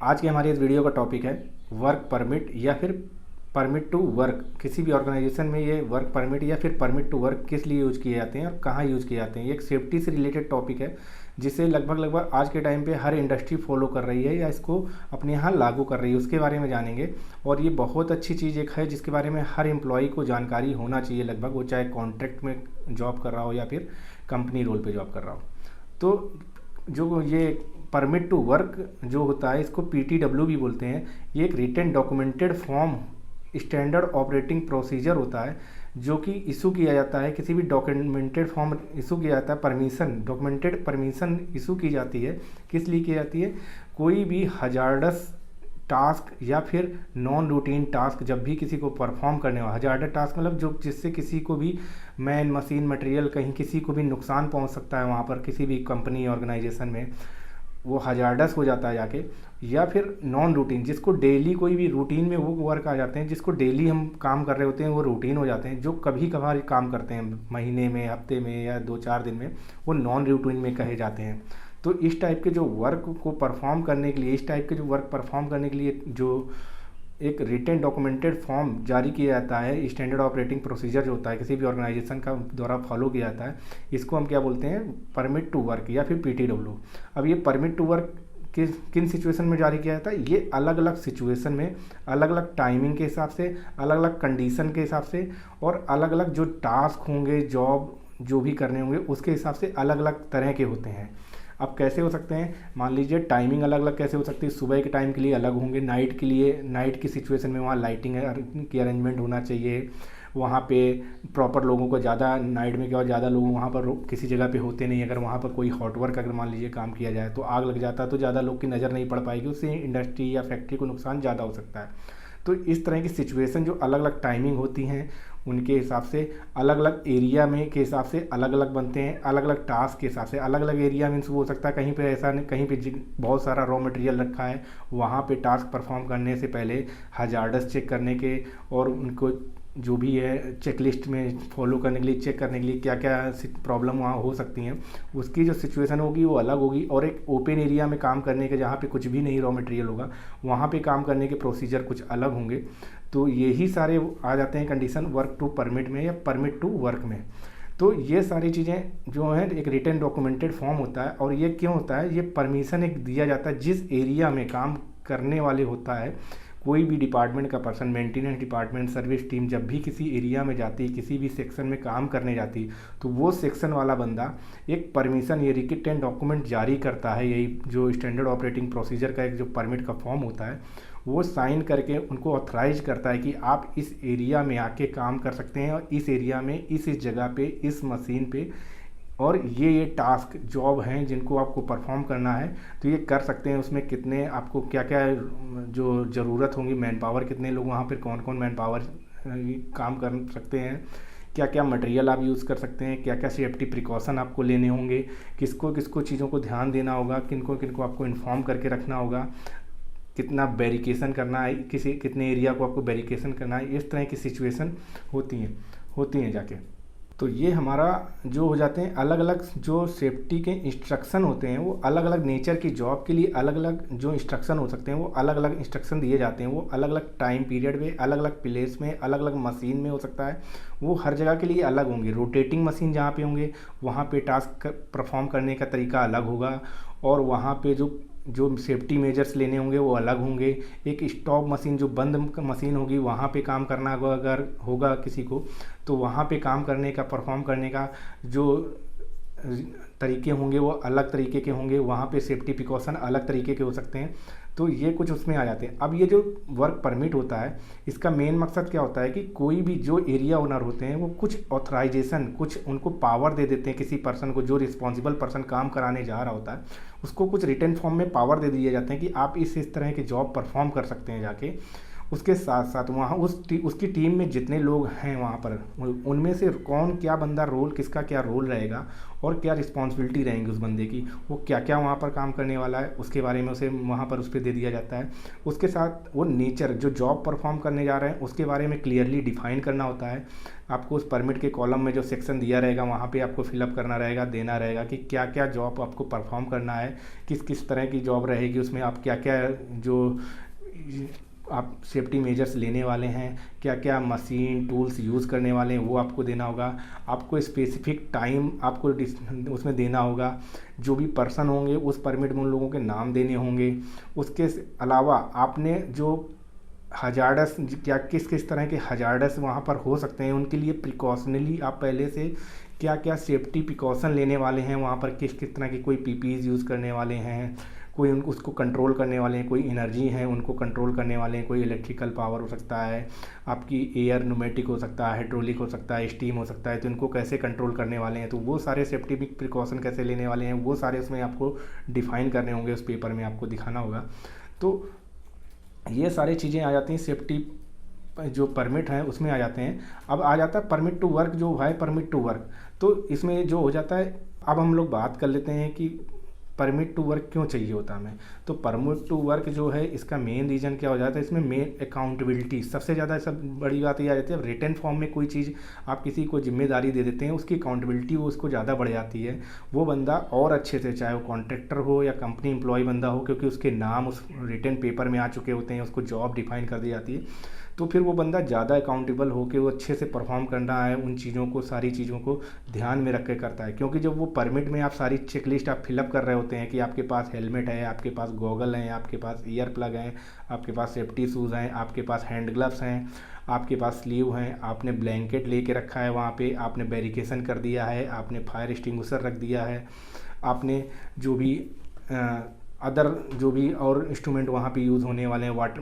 आज की हमारी इस वीडियो का टॉपिक है वर्क परमिट या फिर परमिट टू वर्क। किसी भी ऑर्गेनाइजेशन में ये वर्क परमिट या फिर परमिट टू वर्क किस लिए यूज़ किए जाते हैं और कहाँ यूज़ किए जाते हैं। ये एक सेफ्टी से रिलेटेड टॉपिक है जिसे लगभग आज के टाइम पे हर इंडस्ट्री फॉलो कर रही है या इसको अपने यहाँ लागू कर रही है, उसके बारे में जानेंगे। और ये बहुत अच्छी चीज़ एक है जिसके बारे में हर एम्प्लॉई को जानकारी होना चाहिए, लगभग वो चाहे कॉन्ट्रैक्ट में जॉब कर रहा हो या फिर कंपनी रोल पे जॉब कर रहा हो। तो जो ये परमिट टू वर्क जो होता है इसको पीटीडब्ल्यू भी बोलते हैं। ये एक written documented form standard operating procedure होता है जो कि इशू किया जाता है। किसी भी डॉक्यूमेंटेड फॉर्म इशू किया जाता है, परमिशन डॉक्यूमेंटेड परमिशन इशू की जाती है। किस लिए की जाती है? कोई भी हजार्डस टास्क या फिर नॉन रूटीन टास्क जब भी किसी को परफॉर्म करने हो, हजार्डस टास्क मतलब जो जिससे किसी को भी मैन मशीन मटेरियल कहीं किसी को भी नुकसान पहुंच सकता है वहाँ पर किसी भी कंपनी ऑर्गेनाइजेशन में, वो हजार्डस हो जाता है जाके। या फिर नॉन रूटीन जिसको डेली कोई भी रूटीन में वो वर्क आ जाते हैं, जिसको डेली हम काम कर रहे होते हैं वो रूटीन हो जाते हैं। जो कभी कभार काम करते हैं महीने में, हफ्ते में या 2-4 दिन में, वो नॉन रूटीन में कहे जाते हैं। तो इस टाइप के जो वर्क को परफॉर्म करने के लिए, इस टाइप के जो वर्क परफॉर्म करने के लिए जो एक रिटन डॉक्यूमेंटेड फॉर्म जारी किया जाता है, स्टैंडर्ड ऑपरेटिंग प्रोसीजर जो होता है किसी भी ऑर्गेनाइजेशन का द्वारा फॉलो किया जाता है, इसको हम क्या बोलते हैं? परमिट टू वर्क या फिर पीटीडब्ल्यू। अब ये परमिट टू वर्क किन सिचुएशन में जारी किया जाता है? ये अलग अलग सिचुएशन में, अलग अलग टाइमिंग के हिसाब से, अलग अलग कंडीशन के हिसाब से और अलग अलग जो टास्क होंगे, जॉब जो भी करने होंगे उसके हिसाब से अलग अलग तरह के होते हैं। अब कैसे हो सकते हैं? मान लीजिए टाइमिंग अलग अलग कैसे हो सकती है। सुबह के टाइम के लिए अलग होंगे, नाइट के लिए, नाइट की सिचुएशन में वहाँ लाइटिंग की अरेंजमेंट होना चाहिए। वहाँ पे प्रॉपर लोगों को ज़्यादा, नाइट में क्या हो, ज़्यादा लोग वहाँ पर किसी जगह पे होते नहीं। अगर वहाँ पर कोई हॉट वर्क अगर मान लीजिए काम किया जाए तो आग लग जाता है तो ज़्यादा लोग की नज़र नहीं पड़ पाएगी, उससे इंडस्ट्री या फैक्ट्री को नुकसान ज़्यादा हो सकता है। तो इस तरह की सिचुएशन जो अलग अलग टाइमिंग होती हैं उनके हिसाब से अलग अलग एरिया में के हिसाब से अलग अलग बनते हैं। अलग अलग टास्क के हिसाब से अलग अलग एरिया मीन्स वो हो सकता है कहीं पे ऐसा नहीं, कहीं पे बहुत सारा रॉ मटेरियल रखा है, वहाँ पे टास्क परफॉर्म करने से पहले हजार्डस चेक करने के और उनको जो भी है चेकलिस्ट में फॉलो करने के लिए, चेक करने के लिए क्या क्या प्रॉब्लम वहाँ हो सकती हैं, उसकी जो सिचुएशन होगी वो अलग होगी। और एक ओपन एरिया में काम करने के, जहाँ पे कुछ भी नहीं रॉ मटेरियल होगा, वहाँ पे काम करने के प्रोसीजर कुछ अलग होंगे। तो यही सारे आ जाते हैं कंडीशन वर्क टू परमिट में या परमिट टू वर्क में। तो ये सारी चीज़ें जो हैं एक रिटन डॉक्यूमेंटेड फॉर्म होता है। और ये क्यों होता है? ये परमिशन एक दिया जाता है जिस एरिया में काम करने वाले होता है कोई भी डिपार्टमेंट का person, maintenance department, service team जब भी किसी एरिया में जाती है, किसी भी सेक्शन में काम करने जाती है, तो वो सेक्शन वाला बंदा एक परमिशन, ये रिटन डॉक्यूमेंट जारी करता है। यही जो स्टैंडर्ड ऑपरेटिंग प्रोसीजर का एक जो परमिट का फॉर्म होता है वो साइन करके उनको ऑथराइज करता है कि आप इस एरिया में आके काम कर सकते हैं और इस एरिया में इस जगह पे, इस मशीन पे, और ये टास्क जॉब हैं जिनको आपको परफॉर्म करना है तो ये कर सकते हैं। उसमें कितने आपको क्या क्या जो ज़रूरत होंगी, मैन पावर कितने लोग वहाँ पर, कौन कौन मैन पावर काम कर सकते हैं, क्या क्या मटेरियल आप यूज़ कर सकते हैं, क्या क्या सेफ्टी प्रिकॉशन आपको लेने होंगे, किसको किसको चीज़ों को ध्यान देना होगा, किनको किनको आपको इन्फॉर्म करके रखना होगा, कितना बैरिकेशन करना है, कितने एरिया को आपको बैरिकेशन करना है। इस तरह की सिचुएशन होती हैं जाके। तो ये हमारा जो हो जाते हैं अलग अलग जो सेफ्टी के इंस्ट्रक्शन होते हैं, वो अलग अलग नेचर की जॉब के लिए अलग अलग जो इंस्ट्रक्शन हो सकते हैं, वो अलग अलग इंस्ट्रक्शन दिए जाते हैं। वो अलग अलग टाइम पीरियड में, अलग अलग प्लेस में, अलग अलग मशीन में हो सकता है। वो हर जगह के लिए अलग होंगे। रोटेटिंग मशीन जहाँ पे होंगे वहाँ पे टास्क परफॉर्म करने का तरीका अलग होगा और वहाँ पे जो सेफ्टी मेजर्स लेने होंगे वो अलग होंगे। एक स्टॉप मशीन जो बंद मशीन होगी वहाँ पे काम करना अगर होगा किसी को, तो वहाँ पे काम करने का, परफॉर्म करने का जो तरीके होंगे वो अलग तरीके के होंगे। वहाँ पे सेफ्टी प्रिकॉशन अलग तरीके के हो सकते हैं। तो ये कुछ उसमें आ जाते हैं। अब ये जो वर्क परमिट होता है इसका मेन मकसद क्या होता है कि कोई भी जो एरिया ओनर होते हैं वो कुछ ऑथराइजेशन, कुछ उनको पावर दे देते हैं किसी पर्सन को, जो रिस्पॉन्सिबल पर्सन काम कराने जा रहा होता है उसको कुछ रिटन फॉर्म में पावर दे दिए जाते हैं कि आप इस तरह के जॉब परफॉर्म कर सकते हैं जाके। उसके साथ साथ वहाँ उसकी टीम में जितने लोग हैं वहाँ पर, उनमें से कौन क्या बंदा रोल, किसका क्या रोल रहेगा और क्या रिस्पॉन्सिबिलिटी रहेंगी उस बंदे की, वो क्या क्या वहाँ पर काम करने वाला है, उसके बारे में उसे वहाँ पर उस पर दे दिया जाता है। उसके साथ वो नेचर जो जॉब परफॉर्म करने जा रहे हैं उसके बारे में क्लियरली डिफाइन करना होता है। आपको उस परमिट के कॉलम में जो सेक्शन दिया रहेगा वहाँ पे आपको फिलअप करना रहेगा, देना रहेगा कि क्या क्या जॉब आपको परफॉर्म करना है, किस किस तरह की जॉब रहेगी, उसमें आप क्या क्या जो आप सेफ्टी मेजर्स लेने वाले हैं, क्या क्या मशीन टूल्स यूज़ करने वाले हैं वो आपको देना होगा। आपको स्पेसिफिक टाइम आपको उसमें देना होगा। जो भी पर्सन होंगे उस परमिट में उन लोगों के नाम देने होंगे। उसके अलावा आपने जो हजार्डस क्या किस किस तरह के हजार्डस वहाँ पर हो सकते हैं उनके लिए प्रिकॉशनली आप पहले से क्या क्या सेफ्टी प्रिकॉशन लेने वाले हैं, वहाँ पर किस किस तरह की कोई पीपीज यूज़ करने वाले हैं, कोई उसको कंट्रोल करने वाले हैं, कोई एनर्जी है उनको कंट्रोल करने वाले हैं, कोई इलेक्ट्रिकल पावर हो सकता है, आपकी एयर न्यूमेटिक हो सकता है, हाइड्रोलिक हो सकता है, स्टीम हो सकता है, तो इनको कैसे कंट्रोल करने वाले हैं, तो वो सारे सेफ्टी प्रिकॉशन कैसे लेने वाले हैं वो सारे उसमें आपको डिफाइन करने होंगे, उस पेपर में आपको दिखाना होगा। तो ये सारी चीज़ें आ जाती हैं सेफ्टी जो परमिट है उसमें आ जाते हैं। अब आ जाता है परमिट टू वर्क, जो है परमिट टू वर्क। तो इसमें जो हो जाता है, अब हम लोग बात कर लेते हैं कि परमिट टू वर्क क्यों चाहिए होता है हमें। तो परमिट टू वर्क जो है इसका मेन रीज़न क्या हो जाता है, इसमें मेन अकाउंटेबिलिटी सबसे ज़्यादा सब बड़ी बात ये आ जाती है। रिटन फॉर्म में कोई चीज़ आप किसी को जिम्मेदारी दे देते हैं, उसकी अकाउंटेबिलिटी वो उसको ज़्यादा बढ़ जाती है। वो बंदा और अच्छे से, चाहे वो कॉन्ट्रैक्टर हो या कंपनी एम्प्लॉय बंदा हो, क्योंकि उसके नाम उस रिटन पेपर में आ चुके होते हैं, उसको जॉब डिफाइन कर दी जाती है, तो फिर वो बंदा ज़्यादा अकाउंटेबल होकर वो अच्छे से परफॉर्म करना है, उन चीज़ों को, सारी चीज़ों को ध्यान में रख के करता है। क्योंकि जब वो परमिट में आप सारी चेकलिस्ट आप फिलअप कर रहे होते हैं कि आपके पास हेलमेट है, आपके पास गॉगल हैं, आपके पास ईयर प्लग हैं, आपके पास सेफ्टी शूज़ हैं, आपके पास हैंड ग्लव्स हैं, आपके पास स्लीव हैं, आपने ब्लैंकेट लेके रखा है, वहाँ पे आपने बैरिकेशन कर दिया है, आपने फायर एक्सटिंग्विशर रख दिया है, आपने जो भी अदर जो भी और इंस्ट्रूमेंट वहाँ पे यूज़ होने वाले हैं, वाटर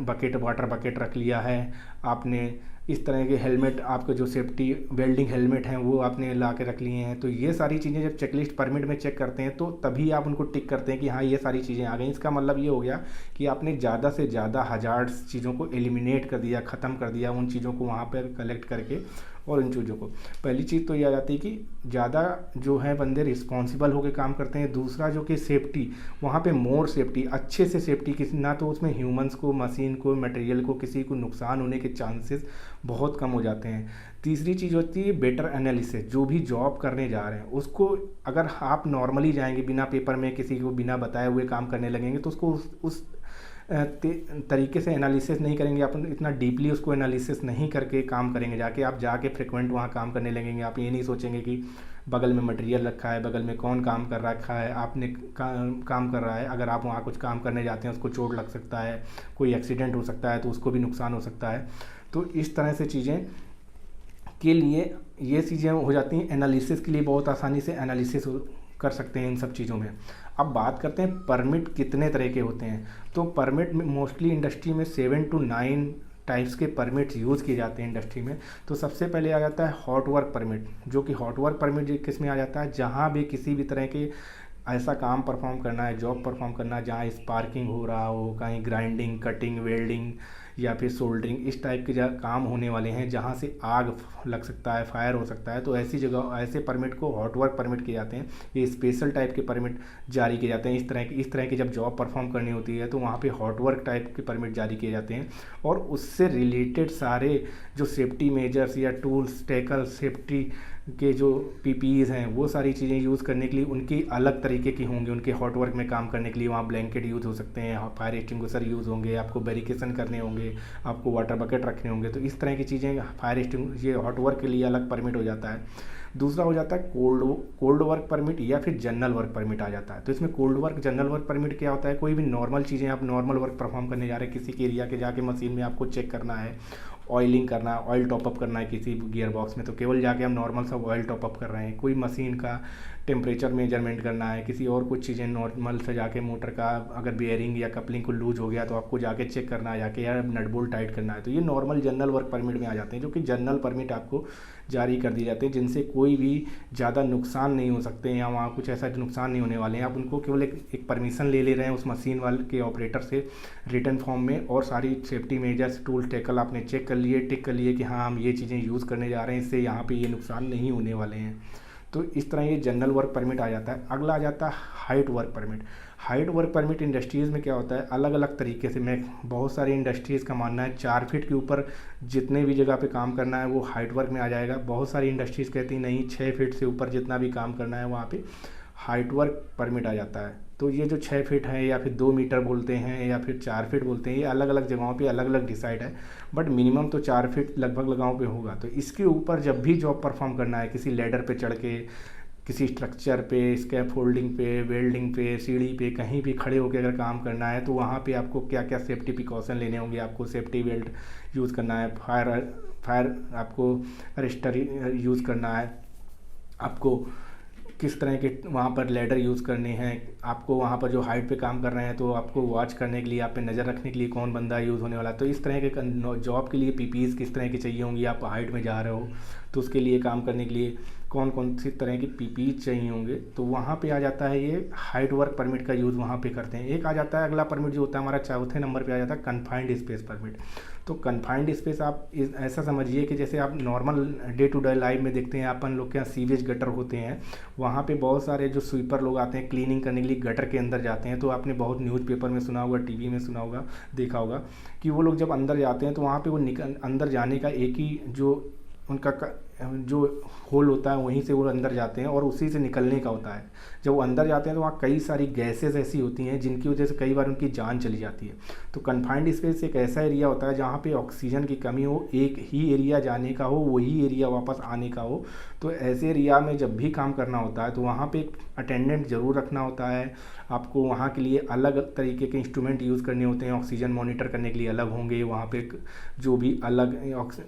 बकेट रख लिया है आपने। इस तरह के हेलमेट, आपके जो सेफ्टी वेल्डिंग हेलमेट हैं वो आपने ला के रख लिए हैं। तो ये सारी चीज़ें जब चेकलिस्ट परमिट में चेक करते हैं तो तभी आप उनको टिक करते हैं कि हाँ ये सारी चीज़ें आ गई। इसका मतलब ये हो गया कि आपने ज़्यादा से ज़्यादा हजार्ड्स चीज़ों को एलिमिनेट कर दिया, ख़त्म कर दिया, उन चीज़ों को वहाँ पर कलेक्ट करके। और इन चीज़ों को पहली चीज़ तो ये आ जाती है कि ज़्यादा जो है बंदे रिस्पॉन्सिबल होकर काम करते हैं। दूसरा जो कि सेफ्टी, वहाँ पे मोर सेफ्टी, अच्छे से सेफ्टी, किसी ना तो उसमें ह्यूमंस को, मशीन को, मटेरियल को किसी को नुकसान होने के चांसेस बहुत कम हो जाते हैं। तीसरी चीज़ होती है बेटर एनालिसिस। जो भी जॉब करने जा रहे हैं उसको अगर आप नॉर्मली जाएंगे, बिना पेपर में किसी को बिना बताए हुए काम करने लगेंगे तो उसको उस तरीके से एनालिसिस नहीं करेंगे, आप इतना डीपली उसको एनालिसिस नहीं करके काम करेंगे। जाके फ्रिक्वेंट वहाँ काम करने लगेंगे। आप ये नहीं सोचेंगे कि बगल में मटेरियल रखा है, बगल में कौन काम कर रखा है, आपने काम कर रहा है, अगर आप वहाँ कुछ काम करने जाते हैं उसको चोट लग सकता है, कोई एक्सीडेंट हो सकता है, तो उसको भी नुकसान हो सकता है। तो इस तरह से चीज़ें के लिए ये चीज़ें हो जाती हैं। एनालिसिस के लिए बहुत आसानी से एनालिसिस कर सकते हैं इन सब चीज़ों में। अब बात करते हैं परमिट कितने तरह के होते हैं। तो परमिट में मोस्टली इंडस्ट्री में 7 to 9 टाइप्स के परमिट्स यूज़ किए जाते हैं इंडस्ट्री में। तो सबसे पहले आ जाता है हॉट वर्क परमिट, जो कि हॉट वर्क परमिट किस में आ जाता है, जहाँ भी किसी भी तरह के ऐसा काम परफॉर्म करना है, जॉब परफॉर्म करना है जहाँ स्पार्किंग हो रहा हो, कहीं ग्राइंडिंग, कटिंग, वेल्डिंग या फिर सोल्डरिंग, इस टाइप के काम होने वाले हैं जहाँ से आग लग सकता है, फायर हो सकता है। तो ऐसी जगह ऐसे परमिट को हॉट वर्क परमिट किए जाते हैं। ये स्पेशल टाइप के परमिट जारी किए जाते हैं। इस तरह की जब जॉब परफॉर्म करनी होती है तो वहाँ पे हॉट वर्क टाइप के परमिट जारी किए जाते हैं। और उससे रिलेटेड सारे जो सेफ्टी मेजर्स या टूल्स, टैकल, सेफ्टी के जो पीपीईज हैं वो सारी चीज़ें यूज़ करने के लिए उनकी अलग तरीके की होंगी। उनके हॉट वर्क में काम करने के लिए वहाँ ब्लैंकेट यूज़ हो सकते हैं, फायर एक्सटिंग्विशर यूज़ होंगे, आपको बैरिकेशन करने होंगे, आपको वाटर बकेट रखने होंगे। तो इस तरह की चीज़ें फायर एक्सटिंग्विशर, ये हॉट वर्क के लिए अलग परमिट हो जाता है। दूसरा हो जाता है कोल्ड वर्क परमिट या फिर जनरल वर्क परमिट आ जाता है। तो इसमें cold work, general work permit क्या होता है, कोई भी नॉर्मल चीज़ें, आप नॉर्मल वर्क परफॉर्म करने जा रहे हैं, किसी के एरिया के जाके मशीन में आपको चेक करना है ऑयलिंग करना, ऑयल टॉपअप करना है किसी गियर बॉक्स में, तो केवल जाके हम नॉर्मल सा ऑयल टॉपअप कर रहे हैं। कोई मशीन का टेम्परेचर मेजरमेंट करना है, किसी और कुछ चीज़ें नॉर्मल से जाके मोटर का अगर बेयरिंग या कपलिंग को लूज हो गया तो आपको जाके चेक करना है जाके, या नट बोल्ट टाइट करना है, तो ये नॉर्मल जनरल वर्क परमिट में आ जाते हैं, जो कि जनरल परमिट आपको जारी कर दिए जाते हैं, जिनसे कोई भी ज़्यादा नुकसान नहीं हो सकते हैं या वहाँ कुछ ऐसा नुकसान नहीं होने वाले हैं। आप उनको केवल एक परमिशन ले रहे हैं उस मशीन वाले के ऑपरेटर से रिटर्न फॉर्म में, और सारी सेफ्टी मेजर्स टूल टेकल आपने चेक कर लिए, टिक कर लिए कि हाँ हम ये चीज़ें यूज़ करने जा रहे हैं, इससे यहाँ पे ये नुकसान नहीं होने वाले हैं। तो इस तरह ये जनरल वर्क परमिट आ जाता है। अगला आ जाता है height work permit. Height work permit industries में क्या होता है, अलग अलग तरीके से, मैं बहुत सारी इंडस्ट्रीज़ का मानना है 4 फीट के ऊपर जितने भी जगह पे काम करना है वो हाइट वर्क में आ जाएगा। बहुत सारी इंडस्ट्रीज़ कहती नहीं 6 फीट से ऊपर जितना भी काम करना है वहाँ पे हाइट वर्क परमिट आ जाता है। तो ये जो 6 फीट है या फिर 2 मीटर बोलते हैं या फिर 4 फीट बोलते हैं, ये अलग अलग जगहों पे अलग अलग डिसाइड है, बट मिनिमम तो 4 फीट लगभग जगहों पे होगा। तो इसके ऊपर जब भी जॉब परफॉर्म करना है, किसी लेडर पे चढ़ के, किसी स्ट्रक्चर पे, स्कैफोल्डिंग पे, वेल्डिंग पे, सीढ़ी पे, कहीं भी खड़े होकर अगर काम करना है तो वहाँ पे आपको क्या क्या सेफ्टी प्रिकॉशन लेने होंगे। आपको सेफ्टी बेल्ट यूज़ करना है, फायर आपको रजिस्टर यूज़ करना है, आपको किस तरह के वहाँ पर लैडर यूज़ करने हैं, आपको वहाँ पर जो हाइट पे काम कर रहे हैं तो आपको वॉच करने के लिए, आप पे नज़र रखने के लिए कौन बंदा यूज़ होने वाला है। तो इस तरह के जॉब के लिए पीपीज़ किस तरह की चाहिए होंगी, आप हाइट में जा रहे हो तो उसके लिए काम करने के लिए कौन कौन सी तरह की पीपीज़ चाहिए होंगे, तो वहाँ पे आ जाता है ये हाइट वर्क परमिट का यूज़ वहाँ पे करते हैं। एक आ जाता है अगला परमिट जो होता है हमारा चौथे नंबर पे आ जाता है कन्फाइंड स्पेस परमिट। तो कन्फाइंड स्पेस आप ऐसा समझिए कि जैसे आप normal day to day life में देखते हैं, अपन लोग के यहाँ सीवेज गटर होते हैं, वहाँ पे बहुत सारे जो स्वीपर लोग आते हैं क्लीनिंग करने के लिए गटर के अंदर जाते हैं। तो आपने बहुत न्यूज़पेपर में सुना होगा, टीवी में सुना होगा, देखा होगा कि वो लोग जब अंदर जाते हैं तो वहाँ पे वो अंदर जाने का एक ही जो उनका जो होल होता है वहीं से वो अंदर जाते हैं और उसी से निकलने का होता है। जब वो अंदर जाते हैं तो वहाँ कई सारी गैसेस ऐसी होती हैं जिनकी वजह से कई बार उनकी जान चली जाती है। तो कन्फाइंड स्पेस एक ऐसा एरिया होता है जहाँ पे ऑक्सीजन की कमी हो, एक ही एरिया जाने का हो, वही एरिया वापस आने का हो। तो ऐसे एरिया में जब भी काम करना होता है तो वहाँ पे एक अटेंडेंट ज़रूर रखना होता है। आपको वहाँ के लिए अलग तरीके के इंस्ट्रूमेंट यूज़ करने होते हैं, ऑक्सीजन मॉनिटर करने के लिए अलग होंगे, वहाँ पे जो भी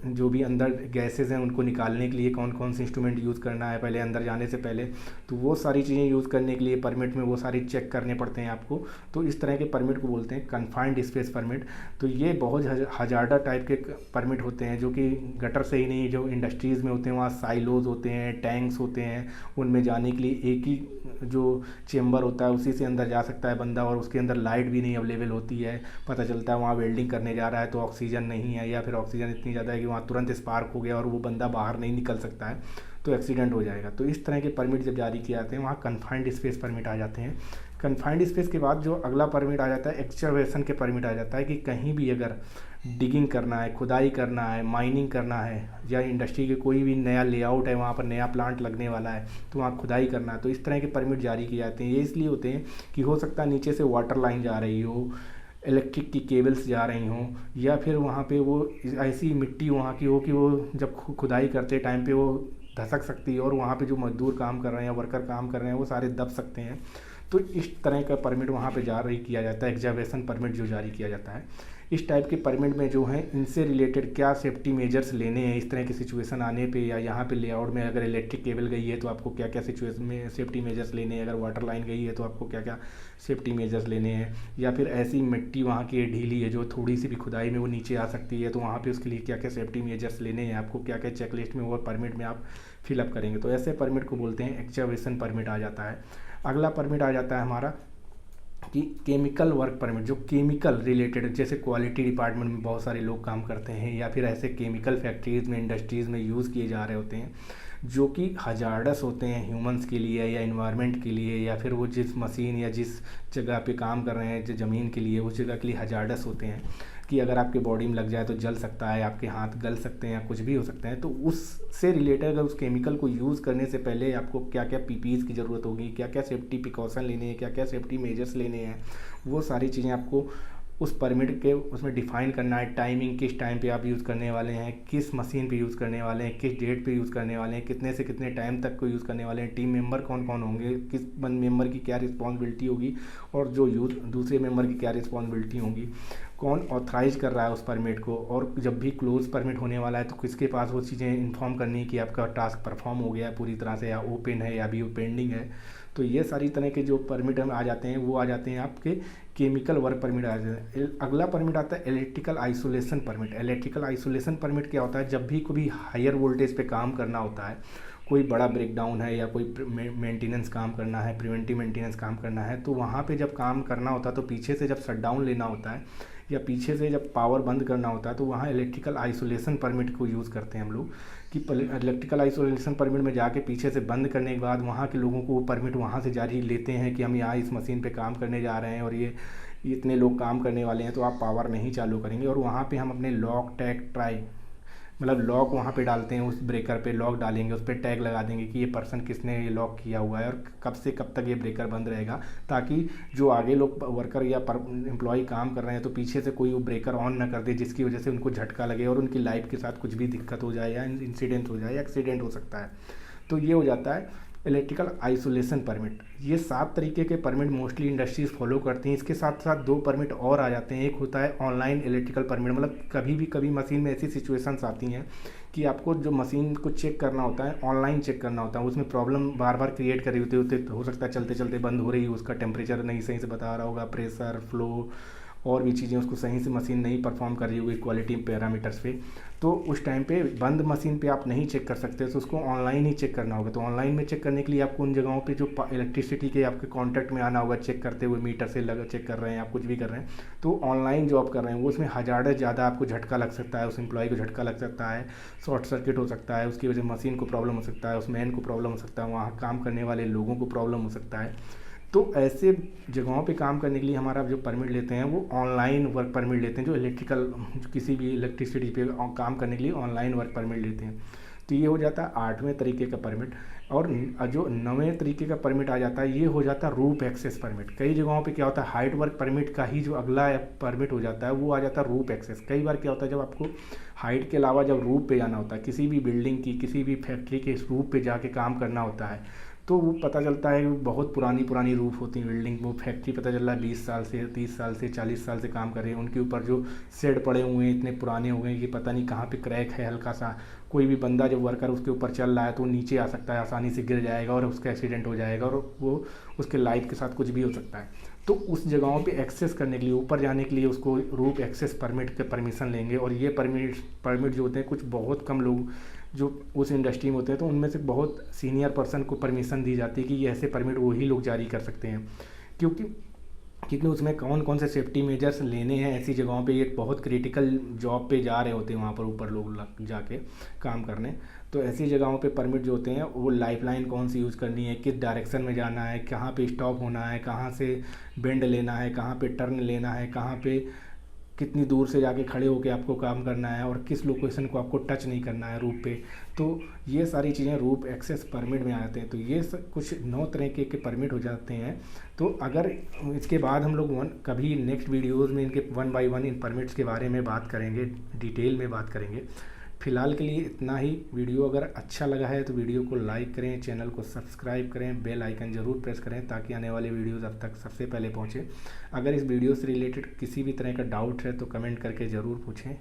जो भी अंदर गैसेस हैं उनको निकालने के लिए कौन कौन से इंस्ट्रूमेंट यूज़ करना है पहले अंदर जाने से पहले, तो वो सारी चीज़ें यूज़ करने के लिए परमिट में वो सारी चेक करने पड़ते हैं आपको। तो इस तरह के परमिट को बोलते हैं कन्फाइंड स्पेस परमिट। तो ये बहुत हजार्डा टाइप के परमिट होते हैं जो कि गटर से ही नहीं, जो इंडस्ट्रीज़ में होते हैं वहाँ साइलोज होते हैं, टैंक्स होते हैं, उनमें जाने के लिए एक ही जो चेम्बर होता है उसी से अंदर जा सकता है बंदा, और उसके अंदर लाइट भी नहीं अवेलेबल होती है। पता चलता है वहाँ वेल्डिंग करने जा रहा है तो ऑक्सीजन नहीं है, या फिर ऑक्सीजन इतनी ज़्यादा है कि वहाँ तुरंत स्पार्क हो गया और वो बंदा बाहर नहीं निकल सकता है, तो एक्सीडेंट हो जाएगा। तो इस तरह के परमिट जब जारी किए जाते हैं वहाँ कन्फाइंड स्पेस परमिट आ जाते हैं। कन्फाइंड स्पेस के बाद जो अगला परमिट आ जाता है एक्सकवेशन के परमिट आ जाता है, कि कहीं भी अगर डिगिंग करना है, खुदाई करना है, माइनिंग करना है, या इंडस्ट्री के कोई भी नया लेआउट है, वहाँ पर नया प्लांट लगने वाला है तो वहाँ खुदाई करना है, तो इस तरह के परमिट जारी किए जाते हैं। ये इसलिए होते हैं कि हो सकता है नीचे से वाटर लाइन जा रही हो, इलेक्ट्रिक की केबल्स जा रही हों, या फिर वहाँ पे वो ऐसी मिट्टी वहाँ की हो कि वो जब खुदाई करते टाइम पे वो धसक सकती है और वहाँ पे जो मजदूर काम कर रहे हैं या वर्कर काम कर रहे हैं वो सारे दब सकते हैं। तो इस तरह का परमिट वहाँ पे जारी किया जाता है, एक्सकवेशन परमिट जो जारी किया जाता है। इस टाइप के परमिट में जो है इनसे रिलेटेड क्या सेफ्टी मेजर्स लेने हैं इस तरह की सिचुएशन आने पे, या यहाँ पे लेआउट में अगर इलेक्ट्रिक केबल गई है तो आपको क्या क्या सिचुएशन में सेफ्टी मेजर्स लेने हैं, अगर वाटर लाइन गई है तो आपको क्या क्या सेफ्टी मेजर्स लेने हैं, या फिर ऐसी मिट्टी वहाँ की ढीली है जो थोड़ी सी भी खुदाई में वो नीचे आ सकती है तो वहाँ पर उसके लिए क्या क्या सेफ्टी मेजर्स लेने हैं, आपको क्या क्या चेकलिस्ट में वो परमिट में आप फिलअप करेंगे। तो ऐसे परमिट को बोलते हैं एक्सकवेशन परमिट आ जाता है। अगला परमिट आ जाता है हमारा कि केमिकल वर्क परमिट, जो केमिकल रिलेटेड, जैसे क्वालिटी डिपार्टमेंट में बहुत सारे लोग काम करते हैं, या फिर ऐसे केमिकल फैक्ट्रीज़ में, इंडस्ट्रीज़ में यूज़ किए जा रहे होते हैं जो कि हजार्डस होते हैं ह्यूमंस के लिए या इन्वायरमेंट के लिए, या फिर वो जिस मशीन या जिस जगह पे काम कर रहे हैं, जो ज़मीन के लिए, उस जगह के लिए हजार्डस होते हैं कि अगर आपके बॉडी में लग जाए तो जल सकता है, आपके हाथ गल सकते हैं या कुछ भी हो सकता है। तो उससे रिलेटेड अगर उस केमिकल को यूज़ करने से पहले आपको क्या क्या पीपीज़ की ज़रूरत होगी, क्या क्या सेफ्टी प्रिकॉशन लेने हैं, क्या क्या सेफ्टी मेजर्स लेने हैं, वो सारी चीज़ें आपको उस परमिट के उसमें डिफ़ाइन करना है टाइमिंग, किस टाइम पे आप यूज़ करने वाले हैं, किस मशीन पे यूज़ करने वाले हैं, किस डेट पे यूज़ करने वाले हैं, कितने से कितने टाइम तक को यूज़ करने वाले हैं, टीम मेंबर कौन कौन होंगे, किस मेंबर की क्या रिस्पॉन्सिबिलिटी होगी और जो यूज दूसरे मेंबर की क्या रिस्पॉन्सिबिलिटी होंगी, कौन ऑथराइज कर रहा है उस परमिट को, और जब भी क्लोज परमिट होने वाला है तो किसके पास वो चीज़ें इन्फॉर्म करनी है कि आपका टास्क परफॉर्म हो गया है पूरी तरह से, या ओपन है या अभी वो पेंडिंग है। तो ये सारी तरह के जो परमिट हम आ जाते हैं वो आ जाते हैं आपके केमिकल वर्क परमिट आ जाते हैं। अगला परमिट आता है electrical isolation permit. Electrical isolation permit क्या होता है, जब भी कोई हायर वोल्टेज पे काम करना होता है, कोई बड़ा ब्रेकडाउन है या कोई मेंटेनेंस काम करना है, प्रिवेंटिव मेंटेनेंस काम करना है, तो वहाँ पे जब काम करना होता है तो पीछे से जब शटडाउन लेना होता है या पीछे से जब पावर बंद करना होता है तो वहाँ इलेक्ट्रिकल आइसोलेशन परमिट को यूज़ करते हैं हम लोग, कि इलेक्ट्रिकल आइसोलेशन परमिट में जाके पीछे से बंद करने के बाद वहाँ के लोगों को वो परमिट वहाँ से जारी लेते हैं कि हम यहाँ इस मशीन पे काम करने जा रहे हैं और ये इतने लोग काम करने वाले हैं तो आप पावर नहीं चालू करेंगे, और वहाँ पे हम अपने लॉक टैग ट्राई मतलब लॉक वहाँ पे डालते हैं, उस ब्रेकर पे लॉक डालेंगे, उस पर टैग लगा देंगे कि ये पर्सन किसने ये लॉक किया हुआ है और कब से कब तक ये ब्रेकर बंद रहेगा, ताकि जो आगे लोग वर्कर या एम्प्लॉय काम कर रहे हैं तो पीछे से कोई वो ब्रेकर ऑन ना कर दे जिसकी वजह से उनको झटका लगे और उनकी लाइफ के साथ कुछ भी दिक्कत हो जाए या इंसिडेंट हो जाए या एक्सीडेंट हो सकता है। तो ये हो जाता है इलेक्ट्रिकल आइसोलेशन परमिट। ये 7 तरीके के परमिट मोस्टली इंडस्ट्रीज़ फॉलो करती हैं। इसके साथ साथ 2 परमिट और आ जाते हैं। एक होता है ऑनलाइन इलेक्ट्रिकल परमिट, मतलब कभी मशीन में ऐसी सिचुएशंस आती हैं कि आपको जो मशीन को चेक करना होता है, ऑनलाइन चेक करना होता है, उसमें प्रॉब्लम बार बार क्रिएट कर रही होती हो सकता है चलते चलते बंद हो रही है, उसका टेम्परेचर नहीं सही से बता रहा होगा, प्रेशर, फ्लो और भी चीज़ें उसको सही से मशीन नहीं परफॉर्म कर रही होगी क्वालिटी पैरामीटर्स पे, तो उस टाइम पे बंद मशीन पे आप नहीं चेक कर सकते, तो उसको ऑनलाइन ही चेक करना होगा। तो ऑनलाइन में चेक करने के लिए आपको उन जगहों पे जो इलेक्ट्रिसिटी के आपके कॉन्टैक्ट में आना होगा, चेक करते हुए मीटर से लगा चेक कर रहे हैं आप, कुछ भी कर रहे हैं, तो ऑनलाइन जॉब कर रहे हैं वो उसमें हजार्ड ज़्यादा आपको झटका लग सकता है, उस एम्प्लॉय को झटका लग सकता है, शॉर्ट सर्किट हो सकता है, उसकी वजह से मशीन को प्रॉब्लम हो सकता है, उस मैन को प्रॉब्लम हो सकता है, वहाँ काम करने वाले लोगों को प्रॉब्लम हो सकता है। तो ऐसे जगहों पे काम करने के लिए हमारा जो परमिट लेते हैं वो ऑनलाइन वर्क परमिट लेते हैं, जो इलेक्ट्रिकल किसी भी इलेक्ट्रिसिटी पे काम करने के लिए ऑनलाइन वर्क परमिट लेते हैं। तो ये हो जाता है 8वें तरीके का परमिट। और जो 9वें तरीके का परमिट आ जाता है ये हो जाता है रूफ एक्सेस परमिट। कई जगहों पे क्या होता है हाइट वर्क परमिट का ही जो अगला परमिट हो जाता है वो आ जाता है रूफ एक्सेस। कई बार क्या होता है जब आपको हाइट के अलावा जब रूफ पे जाना होता है, किसी भी बिल्डिंग की, किसी भी फैक्ट्री के रूफ पे जाके काम करना होता है, तो वो पता चलता है बहुत पुरानी रूफ होती है बिल्डिंग, वो फैक्ट्री पता चल रहा है 20 साल से, 30 साल से, 40 साल से काम कर रहे हैं, उनके ऊपर जो शेड पड़े हुए हैं इतने पुराने हो गए कि पता नहीं कहाँ पे क्रैक है हल्का सा, कोई भी बंदा जब वर्कर उसके ऊपर चल रहा है तो नीचे आ सकता है, आसानी से गिर जाएगा और उसका एक्सीडेंट हो जाएगा और वो उसके लाइफ के साथ कुछ भी हो सकता है। तो उस जगहों पे एक्सेस करने के लिए, ऊपर जाने के लिए उसको रूफ एक्सेस परमिट के परमिशन लेंगे। और ये परमिट जो होते हैं कुछ बहुत कम लोग जो उस इंडस्ट्री में होते हैं, तो उनमें से बहुत सीनियर पर्सन को परमिशन दी जाती है कि ये ऐसे परमिट वही लोग जारी कर सकते हैं, क्योंकि उसमें कौन कौन से सेफ्टी मेजर्स लेने हैं ऐसी जगहों पे। ये बहुत क्रिटिकल जॉब पे जा रहे होते हैं वहाँ पर ऊपर लोग जाके काम करने, तो ऐसी जगहों पे परमिट जो होते हैं वो लाइफलाइन कौन सी यूज़ करनी है, किस डायरेक्शन में जाना है, कहाँ पे स्टॉप होना है, कहाँ से बेंड लेना है, कहाँ पे टर्न लेना है, कहाँ पे कितनी दूर से जाके खड़े होकर आपको काम करना है और किस लोकेशन को आपको टच नहीं करना है रूफ पे। तो ये सारी चीज़ें रूफ एक्सेस परमिट में आते हैं। तो ये कुछ 9 तरह के परमिट हो जाते हैं। तो अगर इसके बाद हम लोग कभी नेक्स्ट वीडियोज़ में इनके 1 बाय 1 इन परमिट्स के बारे में बात करेंगे, डिटेल में बात करेंगे। फ़िलहाल के लिए इतना ही। वीडियो अगर अच्छा लगा है तो वीडियो को लाइक करें, चैनल को सब्सक्राइब करें, बेल आइकन ज़रूर प्रेस करें ताकि आने वाले वीडियोज़ अब तक सबसे पहले पहुँचे। अगर इस वीडियो से रिलेटेड किसी भी तरह का डाउट है तो कमेंट करके ज़रूर पूछें।